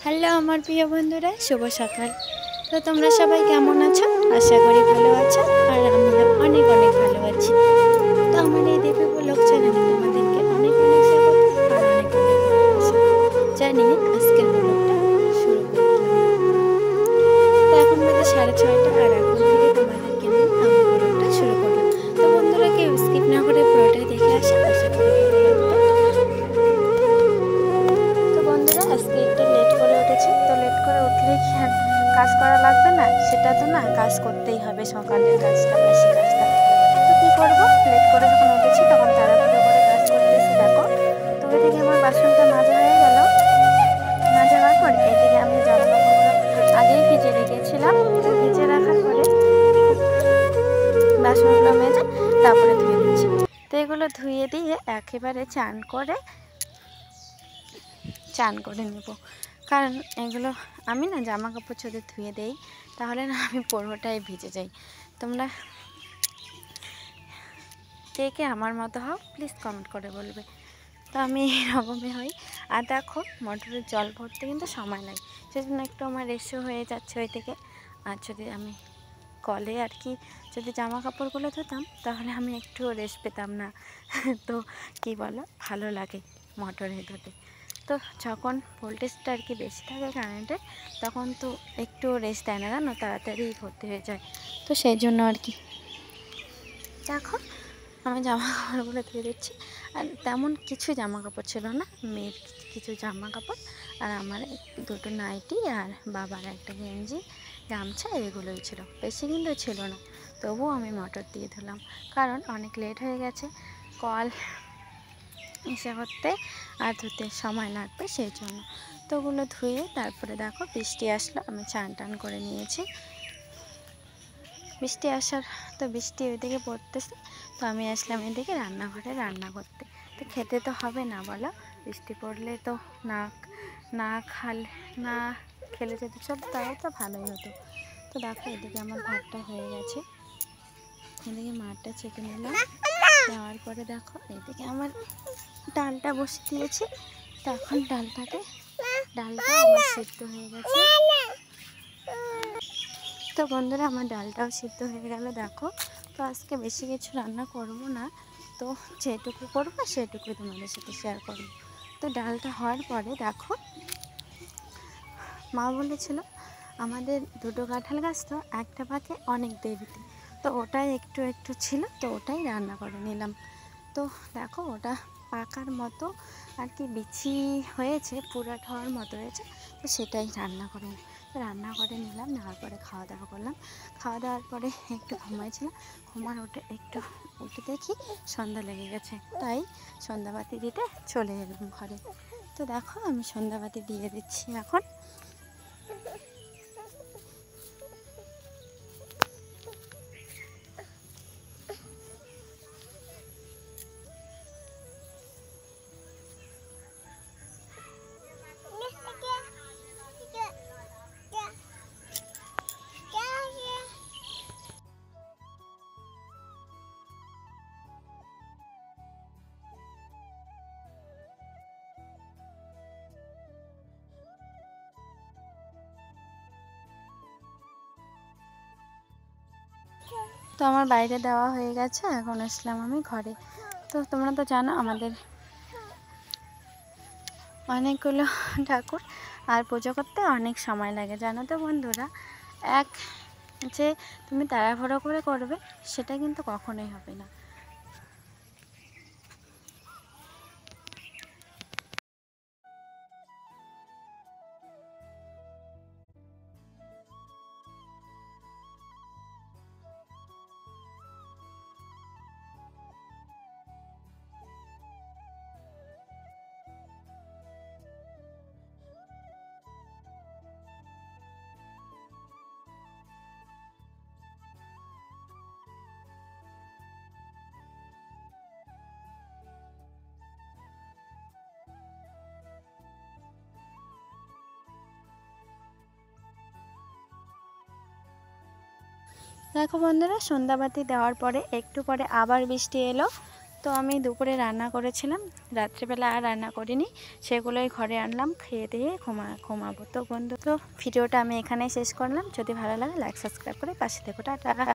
Hello আমার প্রিয় বন্ধুরা, শুভ সকাল। তো তোমরা সবাই কেমন আছো? আশা করি ভালো আছো, আর আমিও অনেক অনেক ভালো আছি। তো আমার এই দেবী ব্লগ চ্যানেলে তোমাদেরকে অনেক অনেক স্বাগত আর অনেক অনেক ভালোবাসা জানিয়ে আজকের ব্লগটা শুরু করলাম। তো এখন বাজে 6:30, আর এখন থেকে তোমাদেরকে নিয়ে আমি ব্লগটা শুরু করলাম। তো বন্ধুরা, কেউ স্কিপ না করে পুরোটাই দেখে আসা, আশা করি ভালো লাগবে। তো বন্ধুরা, আজকে একটু লেট করে উঠেছি। তো লেট করে উঠলে কি আর কাজ করা লাগবে না? সেটা তো না, কাজ করতেই হবে, সকালের কাজটা, বাসি কাজটা। তো কী করবো, লেট করে যখন উঠেছি তখন তাড়াহুড়ো করে কাজ করতেছি। দেখো, তো এদিকে আমার বাসনটা মাজা হয়ে গেল। মাজা হওয়ার পর এদিকে আমি জামা কাপড়গুলো আগেই ভিজে রেখেছিলাম। তো ভিজে রাখার পরে বাসনগুলো মেজে তারপরে ধুয়ে দিচ্ছি। তো এগুলো ধুয়ে দিয়ে একেবারে চান করে নেব, কারণ এগুলো আমি না জামা কাপড় যদি ধুয়ে দেই তাহলে না আমি পুরোটাই ভিজে যাই। তোমরা কে কে আমার মতো হও প্লিজ কমেন্ট করে বলবে। তো আমি এরকমই হই। আর দেখো, মোটরের জল ভরতে কিন্তু সময় লাগে, সেজন্য একটু আমার রেশও হয়ে যাচ্ছে ওই থেকে। আর যদি আমি কলে আর কি যদি জামা কাপড়গুলো ধুতাম তাহলে আমি একটু রেস্ট পেতাম না। তো কি বলো, ভালো লাগে মোটরে ধুতে। তো যখন ভোল্টেজটা আর কি বেশি থাকে কারেন্টে, তখন তো একটু রেস্ট দেয় না, জানো, তাড়াতাড়ি ভর্তি হয়ে যায়। তো সেই জন্য আর কি দেখো আমি জামা কাপড়গুলো ধুয়ে দিচ্ছি। আর তেমন কিছু জামা কাপড় ছিল না, মেয়ের কিছু জামা কাপড় আর আমার দুটো নাইটি আর বাবার একটা গেঞ্জি, গামছা, এগুলোই ছিল, বেশি কিন্তু ছিল না। তবুও আমি মোটর দিয়ে ধুলাম, কারণ অনেক লেট হয়ে গেছে, কল এসে করতে আর ধুতে সময় লাগবে, সেই জন্য। তো ওগুলো ধুয়ে তারপরে দেখো বৃষ্টি আসলো, আমি চান টান করে নিয়েছি। বৃষ্টি আসার তো বৃষ্টি ওইদিকে পড়তেছে, তো আমি আসলাম এদিকে রান্নাঘরে রান্না করতে। তো খেতে তো হবে না বলো, বৃষ্টি পড়লে তো না না খালে না খেলে যদি চল তাও তো ভালোই হতো। তো দেখো এদিকে আমার ভাতটা হয়ে গেছে, এদিকে মাঠটা ছেঁকে নিলাম। দেওয়ার পরে দেখো এদিকে আমার ডালটা বসে দিয়েছি। তো এখন ডালটা আমার সিদ্ধ হয়ে গেছে। তো বন্ধুরা, আমার ডালটাও সিদ্ধ হয়ে গেল দেখো। তো আজকে বেশি কিছু রান্না করব না, তো যেটুকু করবো সেটুকুই তোমাদের সাথে শেয়ার করব। তো ডালটা হওয়ার পরে দেখো, মা বলেছিল আমাদের দুটো কাঁঠাল গাছ, তো একটা পাকে অনেক দেরিতে, তো ওটাই একটু একটু ছিল, তো ওটাই রান্না করে নিলাম। তো দেখো ওটা পাকার মতো আর কি বিচি হয়েছে, পুরাট হওয়ার মতো হয়েছে, তো সেটাই রান্না করে নিলাম। নেওয়ার পরে খাওয়া দাওয়া করলাম। খাওয়া দাওয়ার পরে একটু ঘুমাইছিলাম, একটু উঠে দেখি সন্ধ্যা লেগে গেছে, তাই সন্ধ্যাবাতি দিতে চলে এলাম ঘরে। তো দেখো আমি সন্ধ্যাবাতি দিয়ে দিচ্ছি এখন। তো আমার বাইরে দেওয়া হয়ে গেছে, এখন আসলাম আমি ঘরে। তো তোমরা তো জানো আমাদের অনেকগুলো ঠাকুর, আর পুজো করতে অনেক সময় লাগে, জানো তো বন্ধুরা। এক যে তুমি তাড়াহুড়ো করে করবে সেটা কিন্তু কখনোই হবে না। দেখো বন্ধুরা, সন্ধ্যাবাতি দেওয়ার পরে একটু পরে আবার বৃষ্টি এলো। তো আমি দুপুরে রান্না করেছিলাম, রাত্রেবেলা আর রান্না করিনি, সেগুলোই ঘরে আনলাম, খেয়ে দিয়ে ঘুমাবো। তো বন্ধু, তো ভিডিওটা আমি এখানেই শেষ করলাম। যদি ভালো লাগে লাইক সাবস্ক্রাইব করে পাশে থেকো। টাটা।